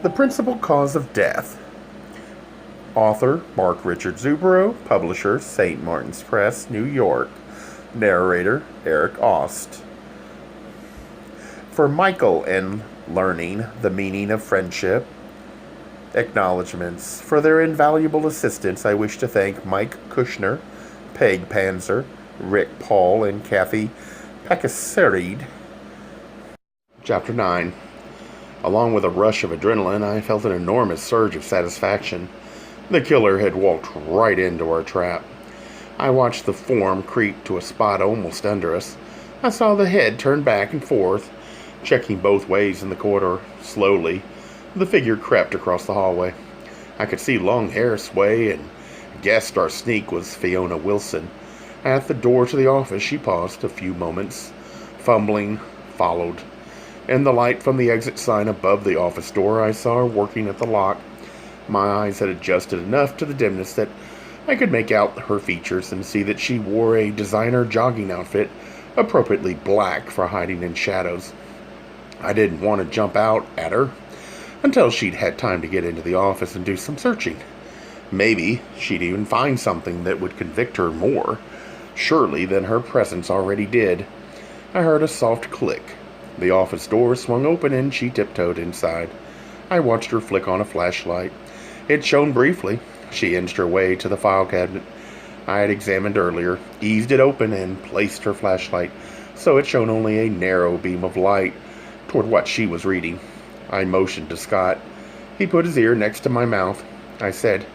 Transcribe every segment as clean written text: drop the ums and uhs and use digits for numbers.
The Principal Cause of Death. Author Mark Richard Zubero. Publisher St. Martin's Press, New York. Narrator Eric Aust. For Michael in learning the meaning of friendship. Acknowledgements. For their invaluable assistance, I wish to thank Mike Kushner, Peg Panzer, Rick Paul, and Kathy Pekasarid. Chapter 9. Along with a rush of adrenaline, I felt an enormous surge of satisfaction. The killer had walked right into our trap. I watched the form creep to a spot almost under us. I saw the head turn back and forth, checking both ways in the corridor. Slowly, the figure crept across the hallway. I could see long hair sway and guessed our sneak was Fiona Wilson. At the door to the office, she paused a few moments, fumbling, followed. In the light from the exit sign above the office door, I saw her working at the lock. My eyes had adjusted enough to the dimness that I could make out her features and see that she wore a designer jogging outfit, appropriately black for hiding in shadows. I didn't want to jump out at her until she'd had time to get into the office and do some searching. Maybe she'd even find something that would convict her more, surely, than her presence already did. I heard a soft click. The office door swung open and she tiptoed inside. I watched her flick on a flashlight. It shone briefly. She inched her way to the file cabinet I had examined earlier, eased it open, and placed her flashlight so it shone only a narrow beam of light toward what she was reading. I motioned to Scott. He put his ear next to my mouth. I said,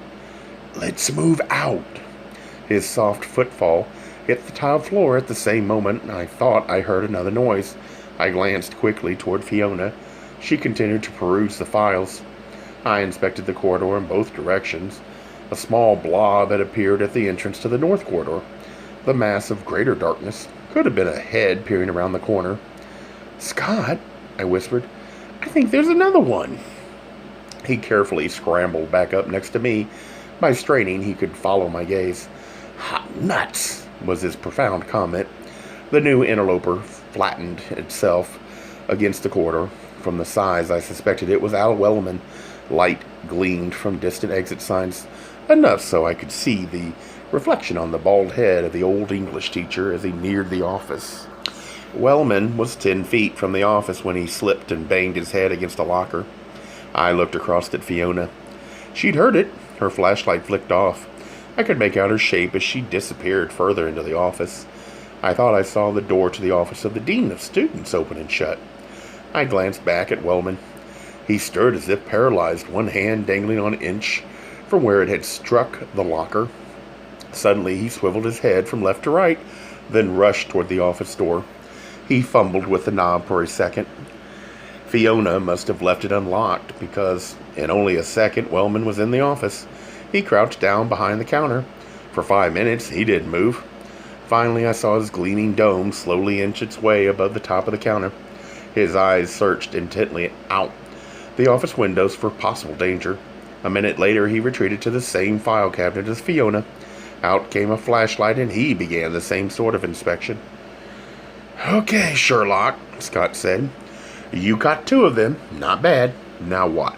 "Let's move out." His soft footfall hit the tiled floor at the same moment. I thought I heard another noise. I glanced quickly toward Fiona. She continued to peruse the files. I inspected the corridor in both directions. A small blob had appeared at the entrance to the north corridor. The mass of greater darkness could have been a head peering around the corner. "Scott," I whispered, "I think there's another one." He carefully scrambled back up next to me. By straining, he could follow my gaze. "Hot nuts," was his profound comment. The new interloper flattened itself against the corridor. From the size, I suspected it was Al Wellman. Light gleamed from distant exit signs, enough so I could see the reflection on the bald head of the old English teacher as he neared the office. Wellman was 10 feet from the office when he slipped and banged his head against a locker. I looked across at Fiona. She'd heard it. Her flashlight flicked off. I could make out her shape as she disappeared further into the office. I thought I saw the door to the office of the Dean of Students open and shut. I glanced back at Wellman. He stirred as if paralyzed, one hand dangling on an inch from where it had struck the locker. Suddenly he swiveled his head from left to right, then rushed toward the office door. He fumbled with the knob for a second. Fiona must have left it unlocked, because in only a second Wellman was in the office. He crouched down behind the counter. For 5 minutes he didn't move. Finally, I saw his gleaming dome slowly inch its way above the top of the counter. His eyes searched intently out the office windows for possible danger. A minute later, he retreated to the same file cabinet as Fiona. Out came a flashlight, and he began the same sort of inspection. "Okay, Sherlock," Scott said. "You got 2 of them. Not bad. Now what?"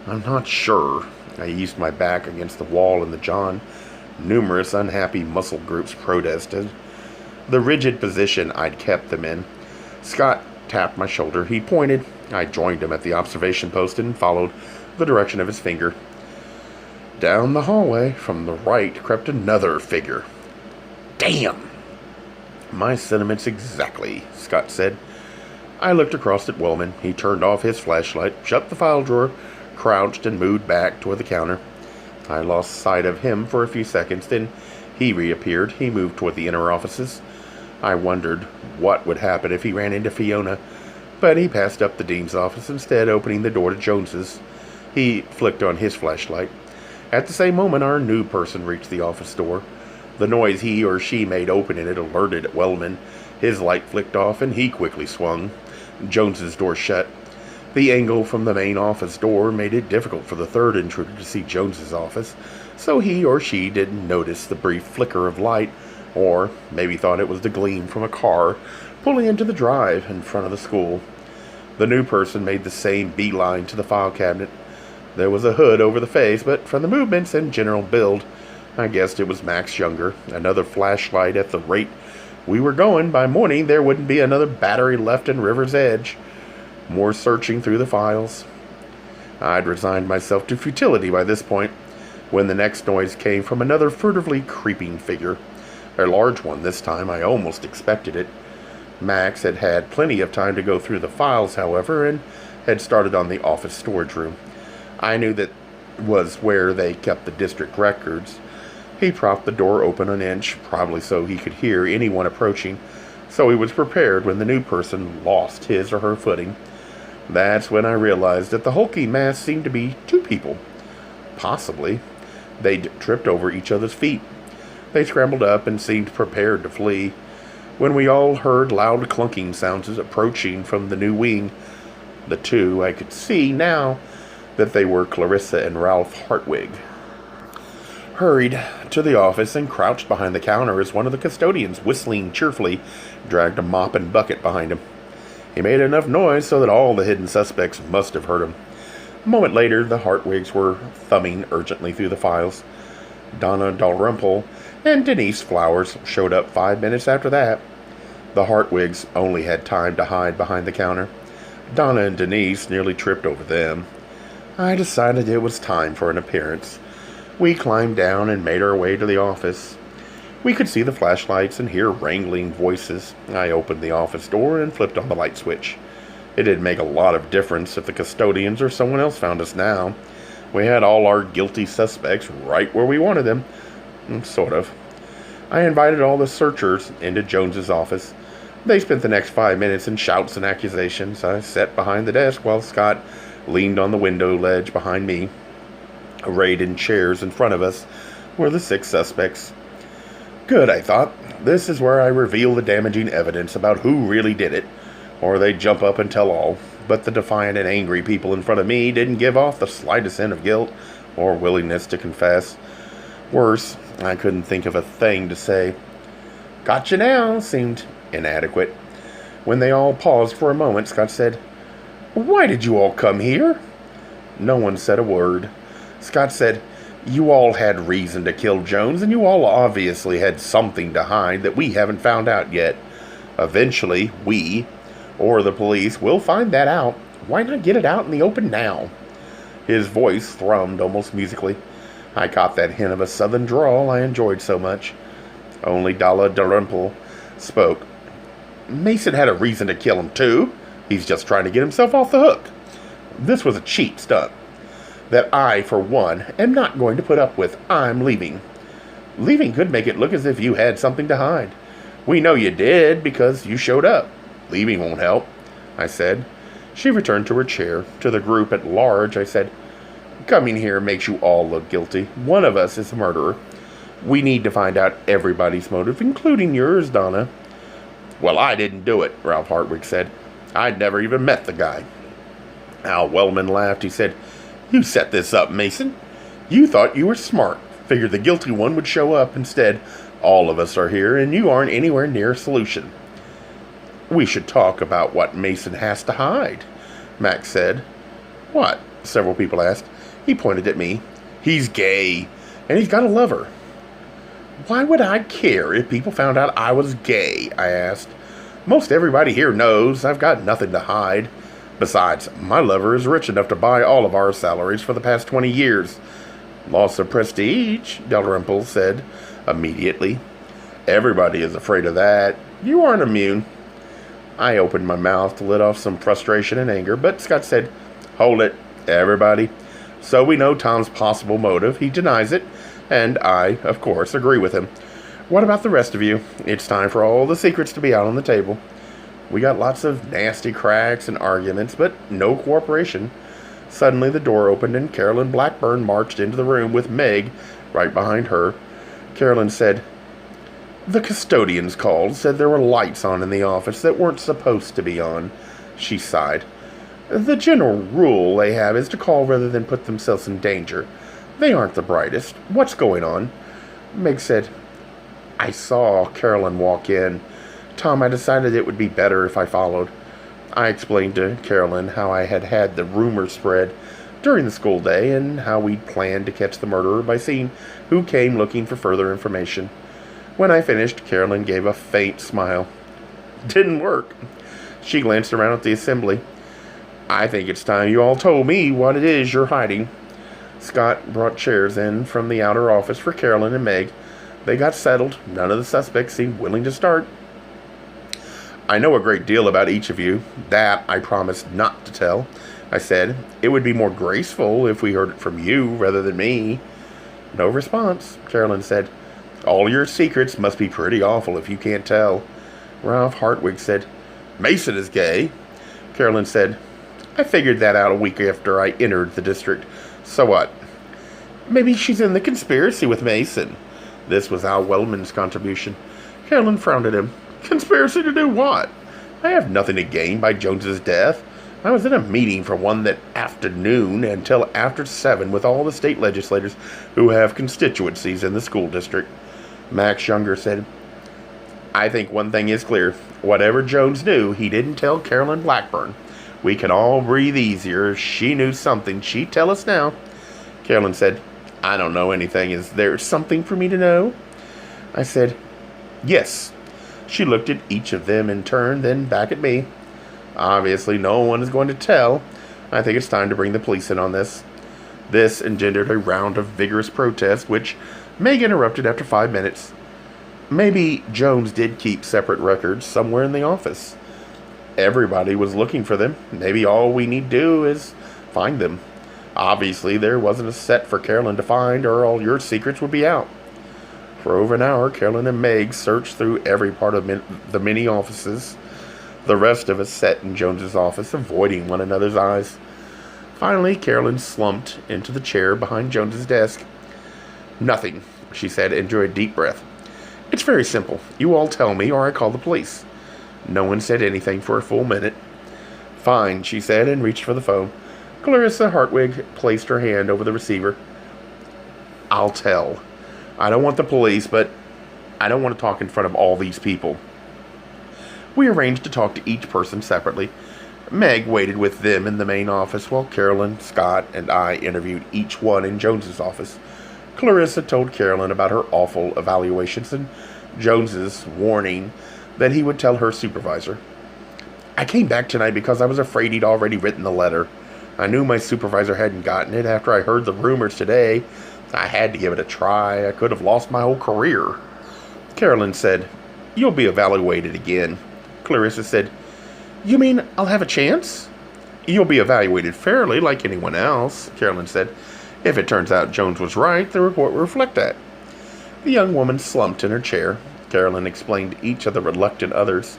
"I'm not sure." I eased my back against the wall in the john. Numerous unhappy muscle groups protested the rigid position I'd kept them in. Scott tapped my shoulder. He pointed. I joined him at the observation post and followed the direction of his finger. Down the hallway from the right crept another figure. "Damn!" "My sentiments exactly," Scott said. I looked across at Wellman. He turned off his flashlight, shut the file drawer, crouched, and moved back toward the counter. I lost sight of him for a few seconds, then he reappeared. He moved toward the inner offices. I wondered what would happen if he ran into Fiona, but he passed up the dean's office instead, opening the door to Jones's. He flicked on his flashlight. At the same moment, our new person reached the office door. The noise he or she made opening it alerted Wellman. His light flicked off, and he quickly swung. Jones's door shut. The angle from the main office door made it difficult for the third intruder to see Jones's office, so he or she didn't notice the brief flicker of light, or maybe thought it was the gleam from a car pulling into the drive in front of the school. The new person made the same beeline to the file cabinet. There was a hood over the face, but from the movements and general build, I guessed it was Max Younger. Another flashlight at the rate we were going. By morning, there wouldn't be another battery left in River's Edge. More searching through the files. I'd resigned myself to futility by this point, when the next noise came from another furtively creeping figure. A large one this time. I almost expected it. Max had had plenty of time to go through the files, however, and had started on the office storage room. I knew that was where they kept the district records. He propped the door open an inch, probably so he could hear anyone approaching, so he was prepared when the new person lost his or her footing. That's when I realized that the hulking mass seemed to be two people. Possibly. They'd tripped over each other's feet. They scrambled up and seemed prepared to flee, when we all heard loud clunking sounds approaching from the new wing. The two, I could see now that they were Clarissa and Ralph Hartwig. Hurried to the office and crouched behind the counter as one of the custodians, whistling cheerfully, dragged a mop and bucket behind him. He made enough noise so that all the hidden suspects must have heard him. A moment later, the Hartwigs were thumbing urgently through the files. Donna Dalrymple and Denise Flowers showed up 5 minutes after that. The Hartwigs only had time to hide behind the counter. Donna and Denise nearly tripped over them. I decided it was time for an appearance. We climbed down and made our way to the office. We could see the flashlights and hear wrangling voices. I opened the office door and flipped on the light switch. It didn't make a lot of difference if the custodians or someone else found us now. We had all our guilty suspects right where we wanted them. Sort of. I invited all the searchers into Jones's office. They spent the next 5 minutes in shouts and accusations. I sat behind the desk while Scott leaned on the window ledge behind me. Arrayed in chairs in front of us were the 6 suspects. Good, I thought. This is where I reveal the damaging evidence about who really did it, or they jump up and tell all. But the defiant and angry people in front of me didn't give off the slightest hint of guilt or willingness to confess. Worse, I couldn't think of a thing to say. "Gotcha now," seemed inadequate. When they all paused for a moment, Scott said, "Why did you all come here?" No one said a word. Scott said, "You all had reason to kill Jones, and you all obviously had something to hide that we haven't found out yet. Eventually, we, or the police, will find that out. Why not get it out in the open now?" His voice thrummed almost musically. I caught that hint of a southern drawl I enjoyed so much. Only Dalla Dalrymple spoke. "Mason had a reason to kill him, too. He's just trying to get himself off the hook. This was a cheap stunt that I, for one, am not going to put up with. I'm leaving." "Leaving could make it look as if you had something to hide. We know you did because you showed up. Leaving won't help," I said. She returned to her chair. To the group at large, I said, "Coming here makes you all look guilty. One of us is a murderer. We need to find out everybody's motive, including yours, Donna." "Well, I didn't do it," Ralph Hartwig said. "I'd never even met the guy." Al Wellman laughed. He said, "You set this up, Mason. You thought you were smart. Figured the guilty one would show up. Instead, all of us are here, and you aren't anywhere near a solution." "We should talk about what Mason has to hide," Max said. "What?" several people asked. He pointed at me. "He's gay, and he's got a lover." "Why would I care if people found out I was gay?" I asked. "Most everybody here knows I've got nothing to hide. Besides, my lover is rich enough to buy all of our salaries for the past 20 years. "Loss of prestige," Dalrymple said immediately. "Everybody is afraid of that. You aren't immune." I opened my mouth to let off some frustration and anger, but Scott said, "Hold it, everybody. So we know Tom's possible motive. He denies it, and I, of course, agree with him. What about the rest of you? It's time for all the secrets to be out on the table." We got lots of nasty cracks and arguments, but no cooperation. Suddenly the door opened and Carolyn Blackburn marched into the room with Meg right behind her. Carolyn said, "The custodians called, said there were lights on in the office that weren't supposed to be on." She sighed. "The general rule they have is to call rather than put themselves in danger. They aren't the brightest. What's going on?" Meg said, "I saw Carolyn walk in. Tom, I decided it would be better if I followed." I explained to Carolyn how I had had the rumor spread during the school day and how we'd planned to catch the murderer by seeing who came looking for further information. When I finished, Carolyn gave a faint smile. Didn't work. She glanced around at the assembly. I think it's time you all told me what it is you're hiding. Scott brought chairs in from the outer office for Carolyn and Meg. They got settled. None of the suspects seemed willing to start. I know a great deal about each of you. That I promised not to tell. I said, it would be more graceful if we heard it from you rather than me. No response. Carolyn said, all your secrets must be pretty awful if you can't tell. Ralph Hartwig said, Mason is gay. Carolyn said, I figured that out a week after I entered the district. So what? Maybe she's in the conspiracy with Mason. This was Al Wellman's contribution. Carolyn frowned at him. Conspiracy to do what? I have nothing to gain by Jones's death. I was in a meeting for one that afternoon until after 7 with all the state legislators who have constituencies in the school district. Max Younger said, I think one thing is clear. Whatever Jones knew, he didn't tell Carolyn Blackburn. We can all breathe easier. If she knew something, she'd tell us now. Carolyn said, I don't know anything. Is there something for me to know? I said, yes. She looked at each of them in turn, then back at me. Obviously, no one is going to tell. I think it's time to bring the police in on this. This engendered a round of vigorous protest, which Meg interrupted after 5 minutes. Maybe Jones did keep separate records somewhere in the office. Everybody was looking for them. Maybe all we need to do is find them. Obviously, there wasn't a set for Carolyn to find, or all your secrets would be out. For over an hour, Carolyn and Meg searched through every part of the many offices. The rest of us sat in Jones's office, avoiding one another's eyes. Finally, Carolyn slumped into the chair behind Jones's desk. Nothing, she said, and drew a deep breath. It's very simple. You all tell me, or I call the police. No one said anything for a full minute. Fine, she said, and reached for the phone. Clarissa Hartwig placed her hand over the receiver. I'll tell. I don't want the police, but I don't want to talk in front of all these people. We arranged to talk to each person separately. Meg waited with them in the main office while Carolyn, Scott, and I interviewed each one in Jones's office. Clarissa told Carolyn about her awful evaluations and Jones's warning that he would tell her supervisor. I came back tonight because I was afraid he'd already written the letter. I knew my supervisor hadn't gotten it after I heard the rumors today. I had to give it a try. I could have lost my whole career. Carolyn said, You'll be evaluated again. Clarissa said, You mean I'll have a chance? You'll be evaluated fairly like anyone else, Carolyn said. If it turns out Jones was right, the report will reflect that. The young woman slumped in her chair. Carolyn explained to each of the reluctant others.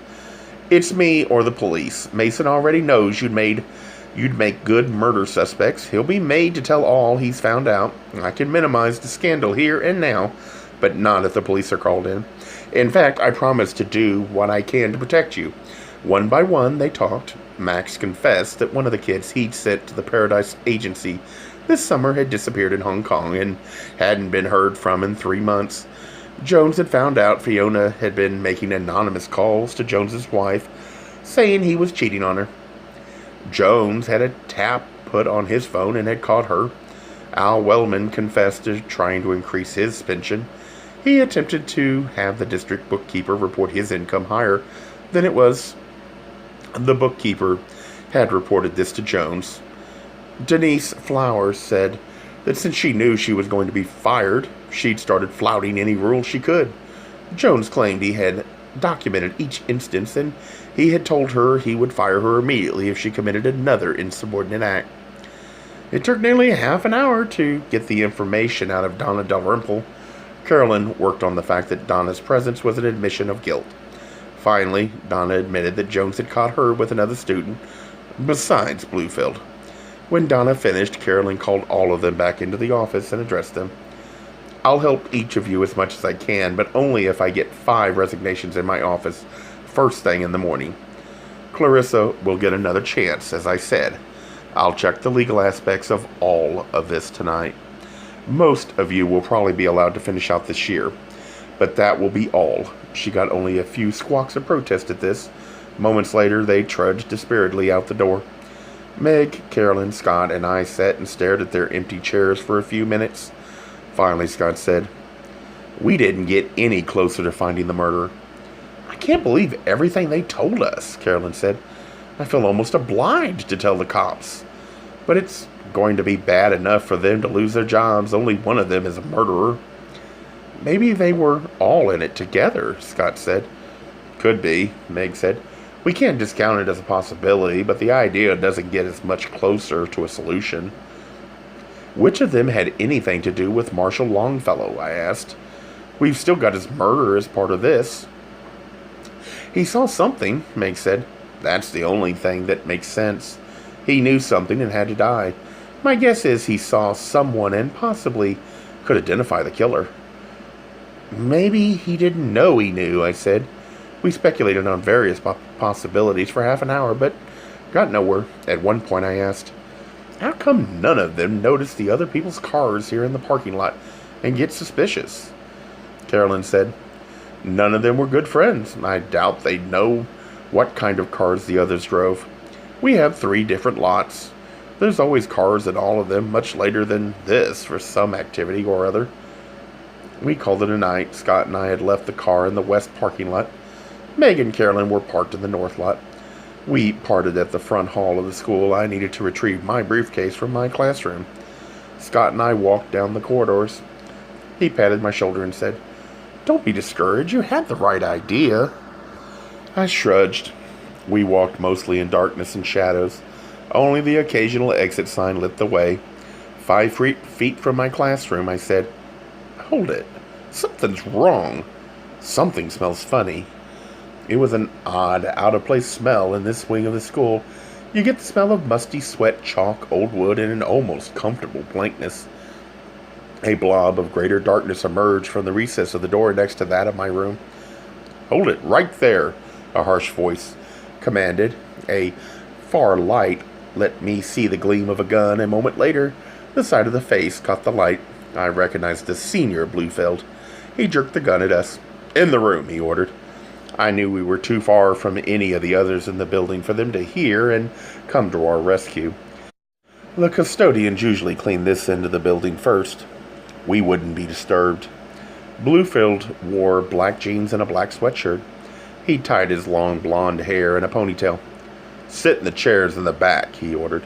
It's me or the police. Mason already knows you'd make good murder suspects. He'll be made to tell all he's found out. I can minimize the scandal here and now, but not if the police are called in. In fact, I promise to do what I can to protect you. One by one, they talked. Max confessed that one of the kids he'd sent to the Paradise Agency this summer had disappeared in Hong Kong and hadn't been heard from in 3 months. Jones had found out Fiona had been making anonymous calls to Jones's wife, saying he was cheating on her. Jones had a tap put on his phone and had caught her. Al Wellman confessed to trying to increase his pension. He attempted to have the district bookkeeper report his income higher than it was. The bookkeeper had reported this to Jones. Denise Flowers said that since she knew she was going to be fired, she'd started flouting any rules she could. Jones claimed he had documented each instance, and he had told her he would fire her immediately if she committed another insubordinate act. It took nearly half an hour to get the information out of Donna Dalrymple. Carolyn worked on the fact that Donna's presence was an admission of guilt. Finally, Donna admitted that Jones had caught her with another student, besides Bluefield. When Donna finished, Carolyn called all of them back into the office and addressed them. I'll help each of you as much as I can, but only if I get 5 resignations in my office first thing in the morning. Clarissa will get another chance, as I said. I'll check the legal aspects of all of this tonight. Most of you will probably be allowed to finish out this year, but that will be all. She got only a few squawks of protest at this. Moments later, they trudged dispiritedly out the door. Meg, Carolyn, Scott, and I sat and stared at their empty chairs for a few minutes. Finally, Scott said, "We didn't get any closer to finding the murderer." "I can't believe everything they told us," Carolyn said. "I feel almost obliged to tell the cops. But it's going to be bad enough for them to lose their jobs. Only one of them is a murderer." "Maybe they were all in it together," Scott said. "Could be," Meg said. "We can't discount it as a possibility, but the idea doesn't get us much closer to a solution." "Which of them had anything to do with Marshall Longfellow?" I asked. "We've still got his murder as part of this." "He saw something," Meg said. "That's the only thing that makes sense. He knew something and had to die. My guess is he saw someone and possibly could identify the killer." "Maybe he didn't know he knew," I said. We speculated on various possibilities for half an hour, but got nowhere. At one point I asked, "How come none of them notice the other people's cars here in the parking lot and get suspicious?" Carolyn said, "None of them were good friends. I doubt they'd know what kind of cars the others drove. We have 3 different lots. There's always cars in all of them much later than this for some activity or other." We called it a night. Scott and I had left the car in the west parking lot. Meg and Carolyn were parked in the north lot. We parted at the front hall of the school. I needed to retrieve my briefcase from my classroom. Scott and I walked down the corridors. He patted my shoulder and said, "Don't be discouraged. You had the right idea." I shrugged. We walked mostly in darkness and shadows. Only the occasional exit sign lit the way. 5 feet from my classroom, I said, "Hold it. Something's wrong. Something smells funny." It was an odd, out-of-place smell in this wing of the school. You get the smell of musty sweat, chalk, old wood, and an almost comfortable blankness. A blob of greater darkness emerged from the recess of the door next to that of my room. "Hold it right there," a harsh voice commanded. A far light let me see the gleam of a gun. A moment later, the side of the face caught the light. I recognized the senior Bluefield. He jerked the gun at us. "In the room," he ordered. I knew we were too far from any of the others in the building for them to hear and come to our rescue. The custodians usually clean this end of the building first. We wouldn't be disturbed. Bluefield wore black jeans and a black sweatshirt. He tied his long blonde hair in a ponytail. "Sit in the chairs in the back," he ordered.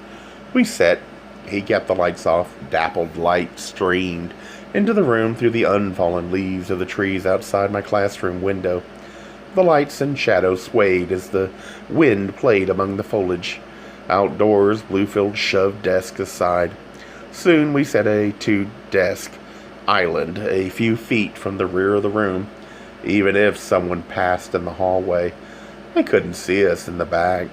We sat. He kept the lights off. Dappled light streamed into the room through the unfallen leaves of the trees outside my classroom window. The lights and shadows swayed as the wind played among the foliage. Outdoors, Bluefield shoved desks aside. Soon we set a 2-desk island a few feet from the rear of the room. Even if someone passed in the hallway, they couldn't see us in the back.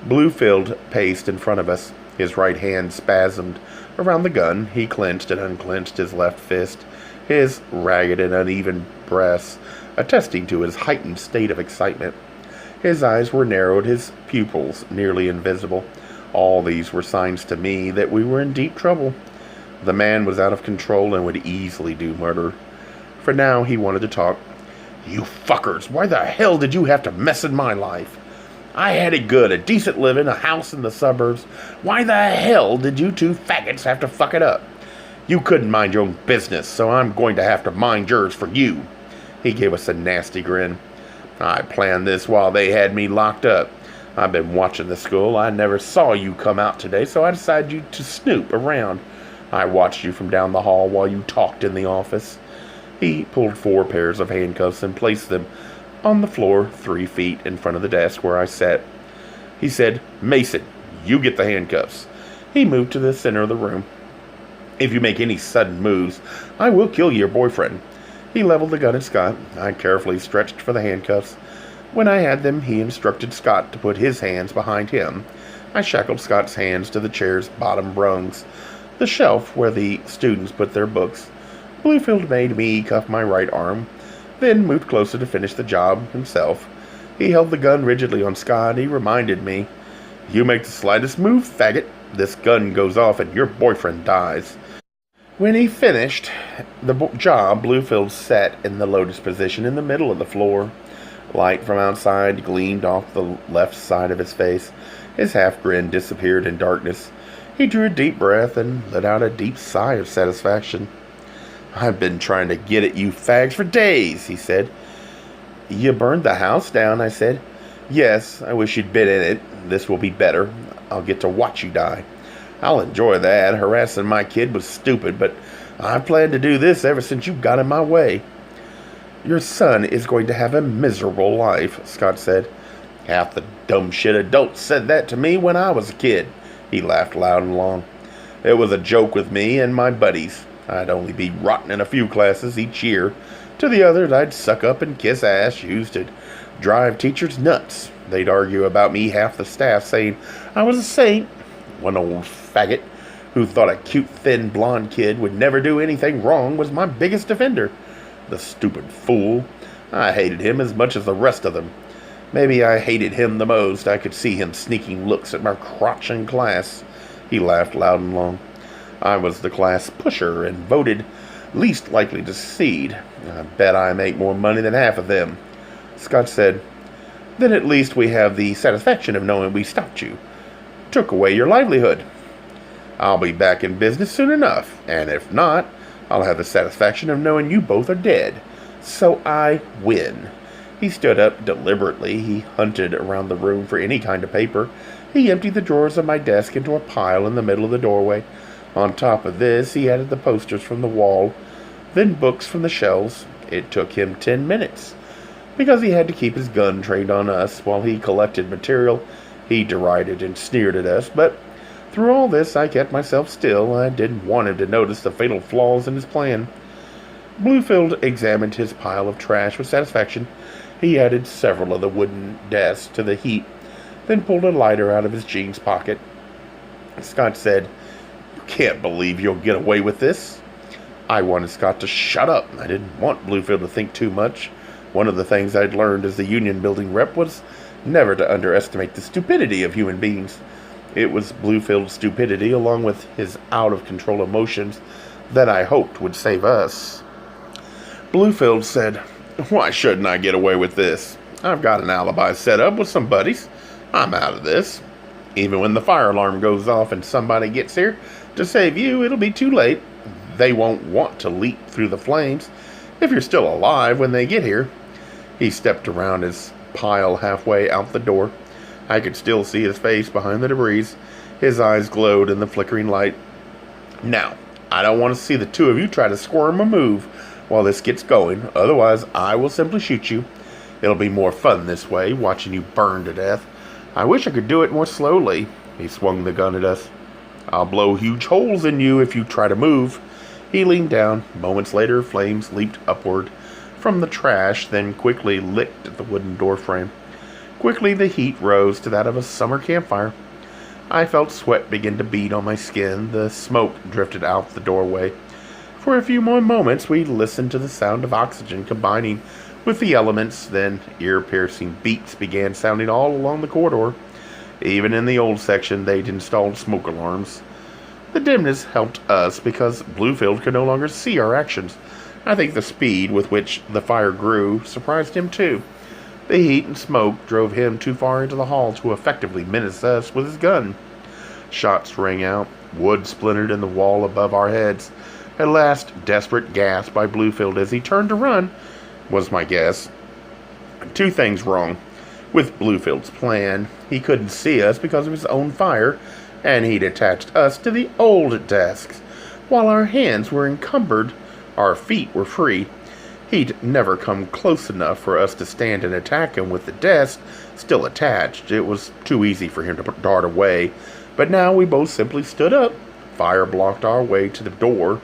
Bluefield paced in front of us. His right hand spasmed around the gun. He clenched and unclenched his left fist, his ragged and uneven breaths attesting to his heightened state of excitement. His eyes were narrowed, his pupils nearly invisible. All these were signs to me that we were in deep trouble. The man was out of control and would easily do murder. For now, he wanted to talk. "You fuckers, why the hell did you have to mess in my life? I had it good, a decent living, a house in the suburbs. Why the hell did you 2 faggots have to fuck it up? You couldn't mind your own business, so I'm going to have to mind yours for you." He gave us a nasty grin. "I planned this while they had me locked up. I've been watching the school. I never saw you come out today, so I decided to snoop around. I watched you from down the hall while you talked in the office." He pulled 4 pairs of handcuffs and placed them on the floor 3 feet in front of the desk where I sat. He said, "Mason, you get the handcuffs." He moved to the center of the room. "If you make any sudden moves, I will kill your boyfriend." He leveled the gun at Scott. I carefully stretched for the handcuffs. When I had them, he instructed Scott to put his hands behind him. I shackled Scott's hands to the chair's bottom rungs, the shelf where the students put their books. Bluefield made me cuff my right arm, then moved closer to finish the job himself. He held the gun rigidly on Scott. He reminded me, "You make the slightest move, faggot, this gun goes off and your boyfriend dies." When he finished the job, Bluefield sat in the lotus position in the middle of the floor. Light from outside gleamed off the left side of his face. His half-grin disappeared in darkness. He drew a deep breath and let out a deep sigh of satisfaction. "I've been trying to get at you fags for days," he said. "You burned the house down," I said. "Yes, I wish you'd been in it. This will be better. I'll get to watch you die. I'll enjoy that. Harassing my kid was stupid, but I've planned to do this ever since you got in my way." "Your son is going to have a miserable life," Scott said. "Half the dumb shit adults said that to me when I was a kid." He laughed loud and long. "It was a joke with me and my buddies. I'd only be rotten in a few classes each year. To the others, I'd suck up and kiss ass, used to drive teachers nuts. They'd argue about me, half the staff saying I was a saint. One old faggot who thought a cute, thin, blonde kid would never do anything wrong was my biggest defender. The stupid fool. I hated him as much as the rest of them. Maybe I hated him the most. I could see him sneaking looks at my crotch in class." He laughed loud and long. "I was the class pusher and voted least likely to succeed. I bet I make more money than half of them." Scott said, "Then at least we have the satisfaction of knowing we stopped you. Took away your livelihood. I'll be back in business soon enough, and if not, I'll have the satisfaction of knowing you both are dead. So I win." He stood up deliberately. He hunted around the room for any kind of paper. He emptied the drawers of my desk into a pile in the middle of the doorway. On top of this, he added the posters from the wall, then books from the shelves. It took him 10 minutes. Because he had to keep his gun trained on us while he collected material, he derided and sneered at us, but through all this I kept myself still. I didn't want him to notice the fatal flaws in his plan. Bluefield examined his pile of trash with satisfaction. He added several of the wooden desks to the heap, then pulled a lighter out of his jeans pocket. Scott said, "You can't believe you'll get away with this." I wanted Scott to shut up. I didn't want Bluefield to think too much. One of the things I'd learned as the union building rep was never to underestimate the stupidity of human beings. It was Bluefield's stupidity, along with his out-of-control emotions, that I hoped would save us. Bluefield said, "Why shouldn't I get away with this? I've got an alibi set up with some buddies. I'm out of this. Even when the fire alarm goes off and somebody gets here to save you, it'll be too late. They won't want to leap through the flames if you're still alive when they get here." He stepped around his pile halfway out the door. I could still see his face behind the debris. His eyes glowed in the flickering light. "Now, I don't want to see the two of you try to squirm or move while this gets going. Otherwise, I will simply shoot you. It'll be more fun this way, watching you burn to death. I wish I could do it more slowly." He swung the gun at us. "I'll blow huge holes in you if you try to move." He leaned down. Moments later, flames leaped upward from the trash, then quickly licked at the wooden doorframe. Quickly, the heat rose to that of a summer campfire. I felt sweat begin to bead on my skin. The smoke drifted out the doorway. For a few more moments, we listened to the sound of oxygen combining with the elements. Then ear-piercing beats began sounding all along the corridor. Even in the old section, they'd installed smoke alarms. The dimness helped us because Bluefield could no longer see our actions. I think the speed with which the fire grew surprised him too. The heat and smoke drove him too far into the hall to effectively menace us with his gun. Shots rang out. Wood splintered in the wall above our heads. A last desperate gasp by Bluefield as he turned to run was my guess. Two things wrong with Bluefield's plan. He couldn't see us because of his own fire, and he'd attached us to the old desks. While our hands were encumbered, our feet were free. He'd never come close enough for us to stand and attack him with the desk still attached. It was too easy for him to dart away. But now we both simply stood up. Fire blocked our way to the door.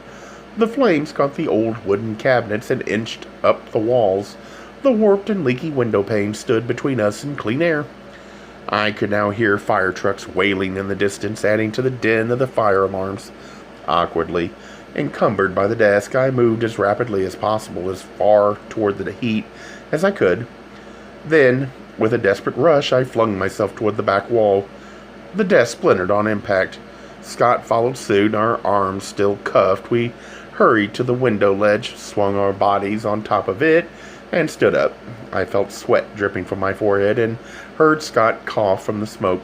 The flames caught the old wooden cabinets and inched up the walls. The warped and leaky window panes stood between us and clean air. I could now hear fire trucks wailing in the distance, adding to the din of the fire alarms. Awkwardly, encumbered by the desk, I moved as rapidly as possible, as far toward the heat as I could. Then, with a desperate rush, I flung myself toward the back wall. The desk splintered on impact. Scott followed suit, our arms still cuffed. We hurried to the window ledge, swung our bodies on top of it, and stood up. I felt sweat dripping from my forehead and heard Scott cough from the smoke.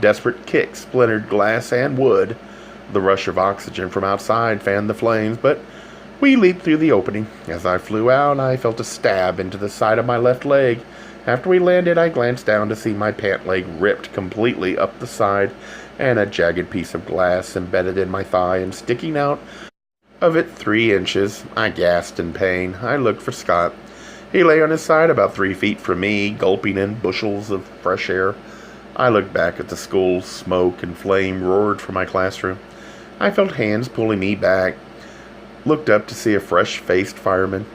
Desperate kicks splintered glass and wood. The rush of oxygen from outside fanned the flames, but we leaped through the opening. As I flew out, I felt a stab into the side of my left leg. After we landed, I glanced down to see my pant leg ripped completely up the side and a jagged piece of glass embedded in my thigh and sticking out of it 3 inches. I gasped in pain. I looked for Scott. He lay on his side about 3 feet from me, gulping in bushels of fresh air. I looked back at the school. Smoke and flame roared from my classroom. I felt hands pulling me back. Looked up to see a fresh-faced fireman.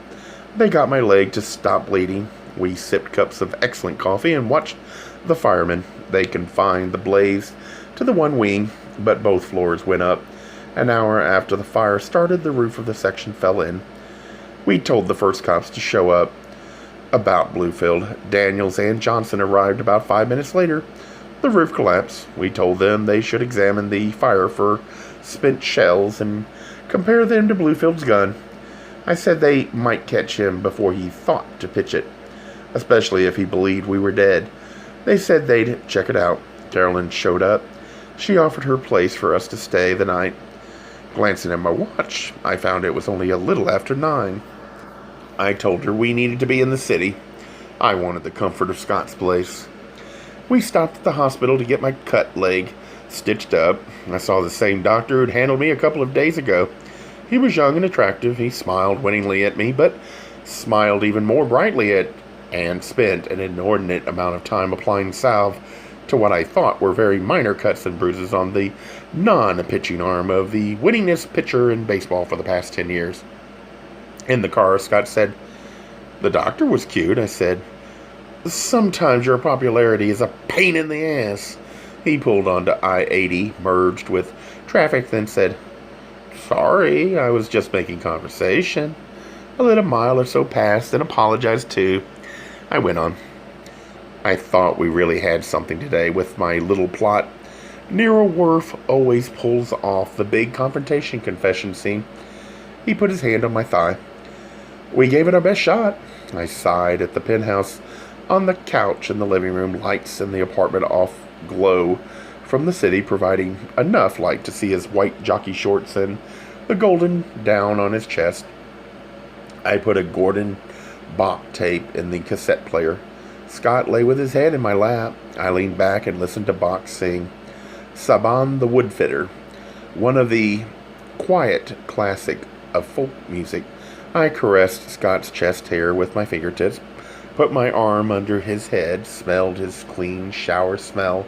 They got my leg to stop bleeding. We sipped cups of excellent coffee and watched the firemen. They confined the blaze to the one wing, but both floors went up. An hour after the fire started, the roof of the section fell in. We told the first cops to show up. About Bluefield, Daniels and Johnson arrived about 5 minutes later. The roof collapsed. We told them they should examine the fire for spent shells and compare them to Bluefield's gun. I said they might catch him before he thought to pitch it, especially if he believed we were dead. They said they'd check it out. Carolyn showed up. She offered her place for us to stay the night. Glancing at my watch, I found it was only a little after 9. I told her we needed to be in the city. I wanted the comfort of Scott's place. We stopped at the hospital to get my cut leg stitched up. I saw the same doctor who'd handled me a couple of days ago. He was young and attractive. He smiled winningly at me, but smiled even more brightly at and spent an inordinate amount of time applying salve to what I thought were very minor cuts and bruises on the non-pitching arm of the winningest pitcher in baseball for the past 10 years. In the car, Scott said, "The doctor was cute." I said, "Sometimes your popularity is a pain in the ass." He pulled onto I-80, merged with traffic, then said, "Sorry, I was just making conversation." I let a mile or so pass, then apologized too. I went on. I thought we really had something today with my little plot. Nero Worf always pulls off the big confrontation confession scene. He put his hand on my thigh. We gave it our best shot. I sighed at the penthouse on the couch in the living room, lights in the apartment off glow from the city, providing enough light to see his white jockey shorts and the golden down on his chest. I put a Gordon Bok tape in the cassette player. Scott lay with his head in my lap. I leaned back and listened to Bok sing Saban the Woodfitter, one of the quiet classic of folk music. I caressed Scott's chest hair with my fingertips, put my arm under his head, smelled his clean shower smell,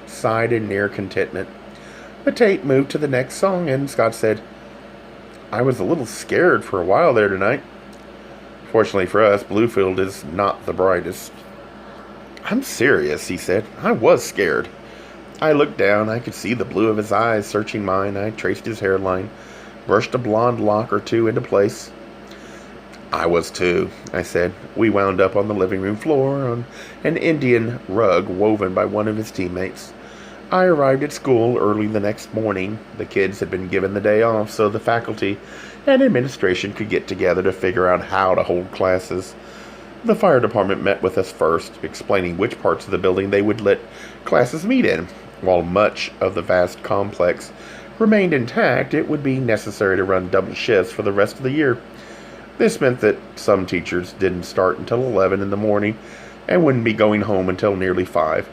sighed in near contentment. The tape moved to the next song, and Scott said, "I was a little scared for a while there tonight." Fortunately for us, Bluefield is not the brightest. "I'm serious," he said. "I was scared." I looked down. I could see the blue of his eyes searching mine. I traced his hairline, brushed a blonde lock or two into place. "I was too," I said. We wound up on the living room floor on an Indian rug woven by one of his teammates. I arrived at school early the next morning. The kids had been given the day off, so the faculty and administration could get together to figure out how to hold classes. The fire department met with us first, explaining which parts of the building they would let classes meet in. While much of the vast complex remained intact, it would be necessary to run double shifts for the rest of the year. This meant that some teachers didn't start until 11 in the morning and wouldn't be going home until nearly 5.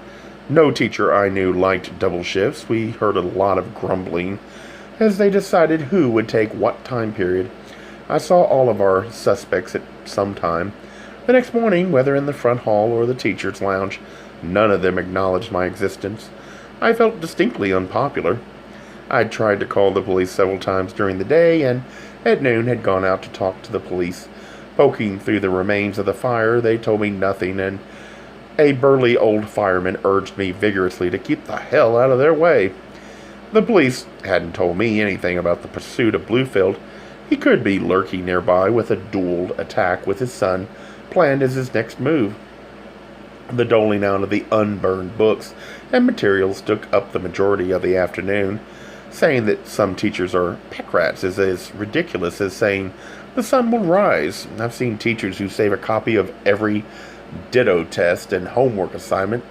No teacher I knew liked double shifts. We heard a lot of grumbling as they decided who would take what time period. I saw all of our suspects at some time. The next morning, whether in the front hall or the teacher's lounge, none of them acknowledged my existence. I felt distinctly unpopular. I'd tried to call the police several times during the day, and at noon had gone out to talk to the police. Poking through the remains of the fire, they told me nothing, and a burly old fireman urged me vigorously to keep the hell out of their way. The police hadn't told me anything about the pursuit of Bluefield. He could be lurking nearby with a dual attack with his son planned as his next move. The doling out of the unburned books and materials took up the majority of the afternoon. Saying that some teachers are pack rats is as ridiculous as saying the sun will rise. I've seen teachers who save a copy of every ditto test and homework assignment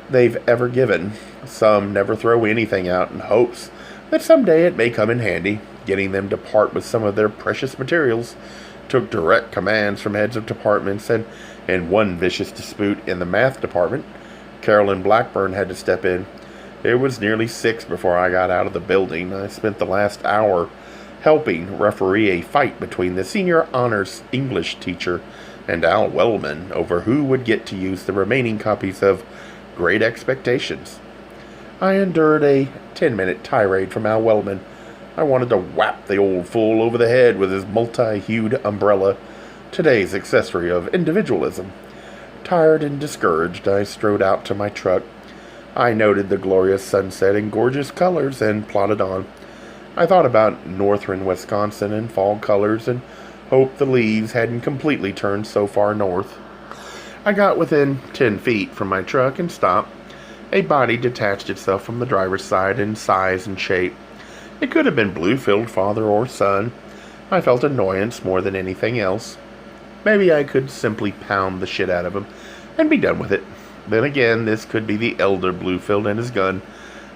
they've ever given. Some never throw anything out in hopes that someday it may come in handy. Getting them to part with some of their precious materials took direct commands from heads of departments, and in one vicious dispute in the math department, Carolyn Blackburn had to step in. It was nearly 6 before I got out of the building. I spent the last hour helping referee a fight between the senior honors English teacher and Al Wellman over who would get to use the remaining copies of Great Expectations. I endured a 10-minute tirade from Al Wellman. I wanted to whap the old fool over the head with his multi-hued umbrella, today's accessory of individualism. Tired and discouraged, I strode out to my truck. I noted the glorious sunset in gorgeous colors and plodded on. I thought about northern Wisconsin in fall colors and hoped the leaves hadn't completely turned so far north. I got within 10 feet from my truck and stopped. A body detached itself from the driver's side in size and shape. It could have been Bluefield, father or son. I felt annoyance more than anything else. Maybe I could simply pound the shit out of him and be done with it. Then again, this could be the elder Bluefield and his gun.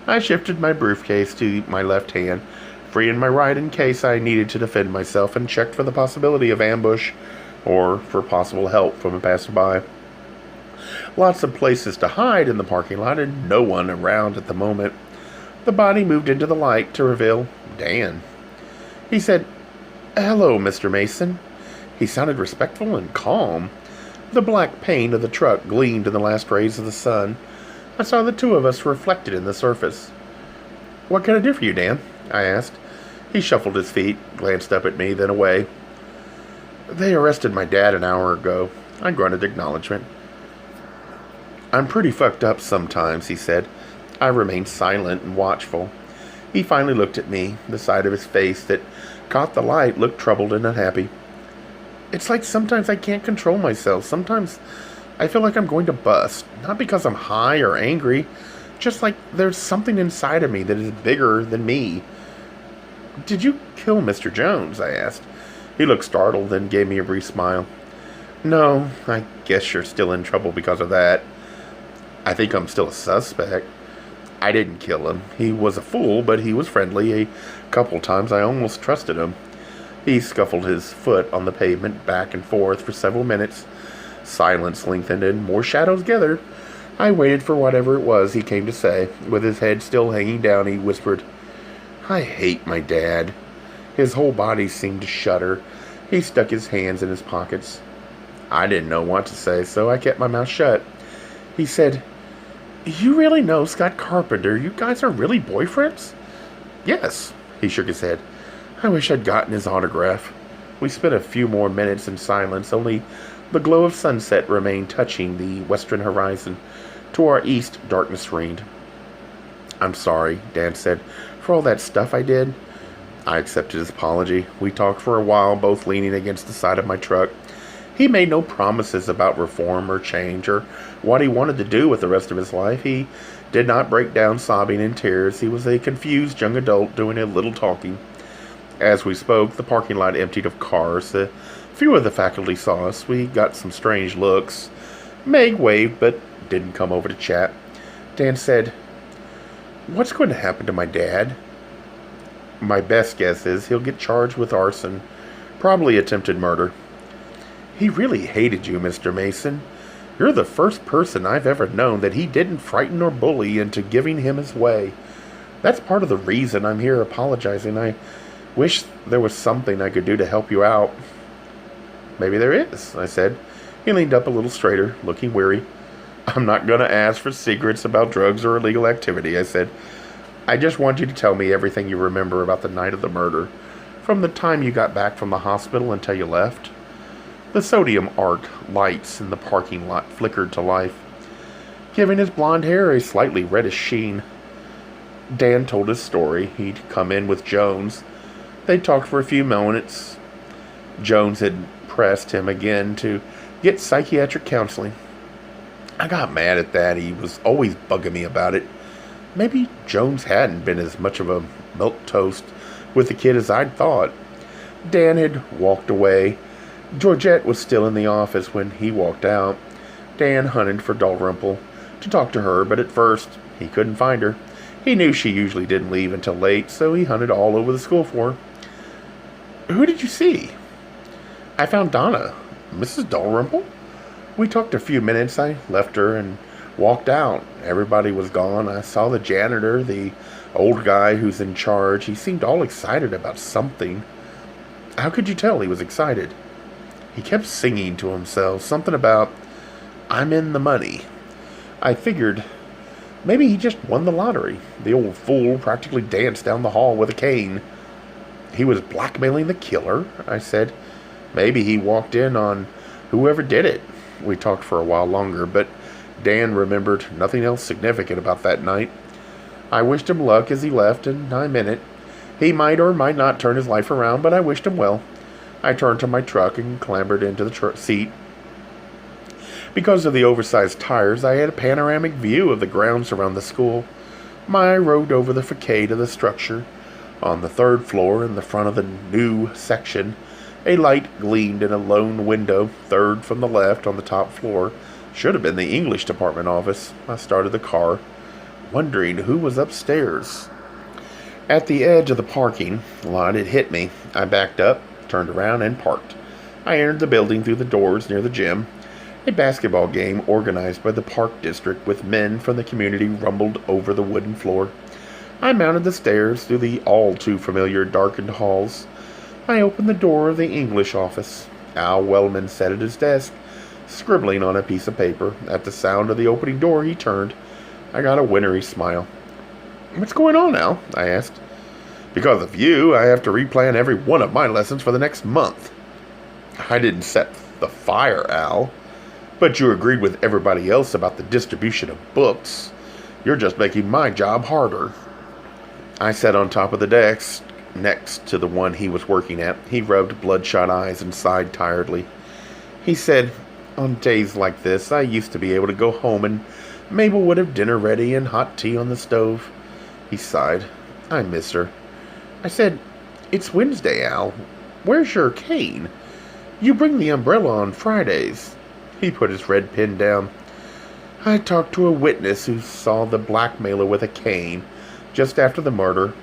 I shifted my briefcase to my left hand, freeing my right in case I needed to defend myself, and checked for the possibility of ambush or for possible help from a passerby. Lots of places to hide in the parking lot and no one around at the moment. The body moved into the light to reveal Dan. He said, "Hello, Mr. Mason." He sounded respectful and calm. The black paint of the truck gleamed in the last rays of the sun. I saw the two of us reflected in the surface. "What can I do for you, Dan?" I asked. He shuffled his feet, glanced up at me, then away. "They arrested my dad an hour ago." I grunted acknowledgement. "I'm pretty fucked up sometimes," he said. I remained silent and watchful. He finally looked at me. The side of his face that caught the light looked troubled and unhappy. "It's like sometimes I can't control myself. Sometimes I feel like I'm going to bust. Not because I'm high or angry. Just like there's something inside of me that is bigger than me." "Did you kill Mr. Jones?" I asked. He looked startled and gave me a brief smile. "No, I guess you're still in trouble because of that. I think I'm still a suspect. I didn't kill him. He was a fool, but he was friendly. A couple times I almost trusted him." He scuffled his foot on the pavement back and forth for several minutes. Silence lengthened and more shadows gathered. I waited for whatever it was he came to say. With his head still hanging down, he whispered, "I hate my dad." His whole body seemed to shudder. He stuck his hands in his pockets. I didn't know what to say, so I kept my mouth shut. He said, "You really know Scott Carpenter? You guys are really boyfriends?" "Yes." He shook his head. "I wish I'd gotten his autograph." We spent a few more minutes in silence. Only the glow of sunset remained touching the western horizon. To our east, darkness reigned. "I'm sorry," Dan said, "for all that stuff I did." I accepted his apology. We talked for a while, both leaning against the side of my truck. He made no promises about reform or change or what he wanted to do with the rest of his life. He did not break down sobbing in tears. He was a confused young adult doing a little talking. As we spoke, the parking lot emptied of cars. A few of the faculty saw us. We got some strange looks. Meg waved, but didn't come over to chat. Dan said, "What's going to happen to my dad?" "My best guess is he'll get charged with arson, probably attempted murder." "He really hated you, Mr. Mason. You're the first person I've ever known that he didn't frighten or bully into giving him his way. That's part of the reason I'm here apologizing. I wish there was something I could do to help you out." "Maybe there is," I said. He leaned up a little straighter, looking weary. "I'm not going to ask for secrets about drugs or illegal activity," I said. "I just want you to tell me everything you remember about the night of the murder, from the time you got back from the hospital until you left." The sodium arc lights in the parking lot flickered to life, giving his blonde hair a slightly reddish sheen. Dan told his story. He'd come in with Jones. They talked for a few minutes. Jones had pressed him again to get psychiatric counseling. I got mad at that. He was always bugging me about it. Maybe Jones hadn't been as much of a milquetoast with the kid as I'd thought. Dan had walked away. Georgette was still in the office when he walked out. Dan hunted for Dalrymple to talk to her, but at first he couldn't find her. He knew she usually didn't leave until late, so he hunted all over the school for her. "Who did you see?" "I found Donna." "Mrs. Dalrymple?" "We talked a few minutes. I left her and walked out. Everybody was gone. I saw the janitor, the old guy who's in charge. He seemed all excited about something." "How could you tell he was excited?" "He kept singing to himself, something about, 'I'm in the money.' I figured maybe he just won the lottery. The old fool practically danced down the hall with a cane." "He was blackmailing the killer?" I said. "Maybe he walked in on whoever did it." We talked for a while longer, but Dan remembered nothing else significant about that night. I wished him luck as he left, and I meant it. He might or might not turn his life around, but I wished him well. I turned to my truck and clambered into the seat. Because of the oversized tires, I had a panoramic view of the grounds around the school. I rode over the facade of the structure. On the third floor, in the front of the new section, a light gleamed in a lone window, third from the left on the top floor. Should have been the English department office. I started the car, wondering who was upstairs. At the edge of the parking lot, it hit me. I backed up, turned around, and parked. I entered the building through the doors near the gym. A basketball game organized by the park district with men from the community rumbled over the wooden floor. I mounted the stairs through the all-too-familiar darkened halls. I opened the door of the English office. Al Wellman sat at his desk, scribbling on a piece of paper. At the sound of the opening door, he turned. I got a wintry smile. "What's going on, Al?" I asked. "Because of you, I have to replan every one of my lessons for the next month." "I didn't set the fire, Al. But you agreed with everybody else about the distribution of books. You're just making my job harder." I sat on top of the desk next to the one he was working at. He rubbed bloodshot eyes and sighed tiredly. He said, "On days like this, I used to be able to go home and Mabel would have dinner ready and hot tea on the stove." He sighed. "I miss her." I said, "It's Wednesday, Al. Where's your cane? You bring the umbrella on Fridays." He put his red pen down. "I talked to a witness who saw the blackmailer with a cane just after the murder."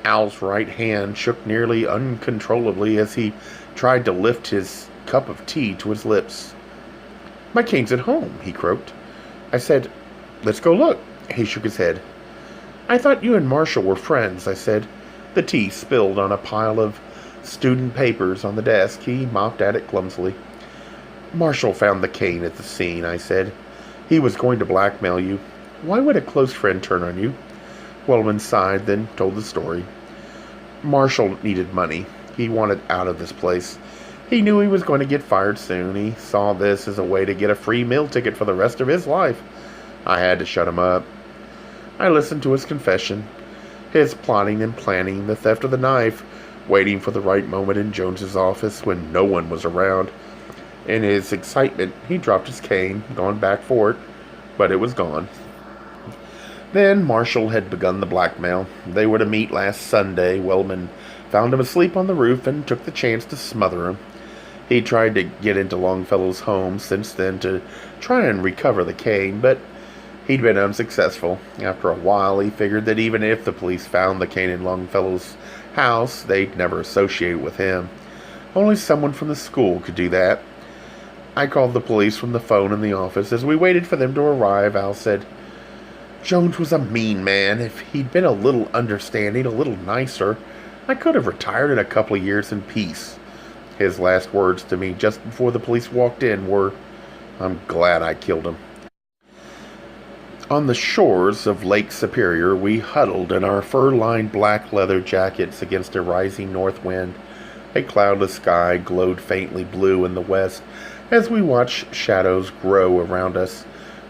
Al's right hand shook nearly uncontrollably as he tried to lift his cup of tea to his lips. "My cane's at home," he croaked. I said, "Let's go look." He shook his head. "I thought you and Marshall were friends," I said. The tea spilled on a pile of student papers on the desk. He mopped at it clumsily. "Marshall found the cane at the scene," I said. "He was going to blackmail you. Why would a close friend turn on you?" Wellman sighed, then told the story. "Marshall needed money. He wanted out of this place. He knew he was going to get fired soon. He saw this as a way to get a free meal ticket for the rest of his life. I had to shut him up." I listened to his confession, his plotting and planning, the theft of the knife, waiting for the right moment in Jones's office when no one was around. In his excitement, he dropped his cane, gone back for it, but it was gone. Then Marshall had begun the blackmail. They were to meet last Sunday. Wellman found him asleep on the roof and took the chance to smother him. He tried to get into Longfellow's home since then to try and recover the cane, but he'd been unsuccessful. After a while, he figured that even if the police found the cane in Longfellow's house, they'd never associate it with him. Only someone from the school could do that. I called the police from the phone in the office. As we waited for them to arrive, Al said, "Jones was a mean man. If he'd been a little understanding, a little nicer, I could have retired in a couple of years in peace." His last words to me just before the police walked in were, "I'm glad I killed him." On the shores of Lake Superior, we huddled in our fur-lined black leather jackets against a rising north wind. A cloudless sky glowed faintly blue in the west as we watched shadows grow around us.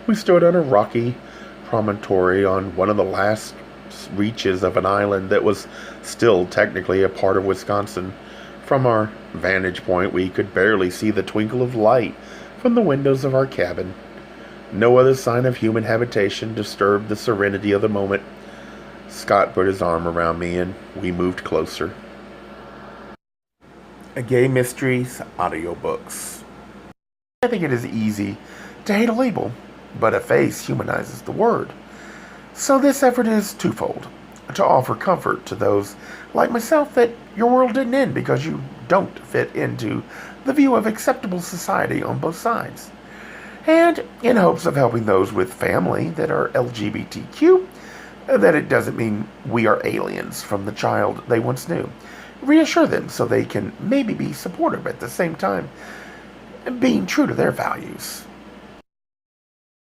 We stood on a rocky promontory on one of the last reaches of an island that was still technically a part of Wisconsin. From our vantage point, we could barely see the twinkle of light from the windows of our cabin. No other sign of human habitation disturbed the serenity of the moment. Scott put his arm around me, and we moved closer. Gay Mysteries audiobooks. I think it is easy to hate a label, but a face humanizes the word. So this effort is twofold: to offer comfort to those like myself that your world didn't end because you don't fit into the view of acceptable society on both sides, and in hopes of helping those with family that are LGBTQ, that it doesn't mean we are aliens from the child they once knew. Reassure them so they can maybe be supportive at the same time, being true to their values.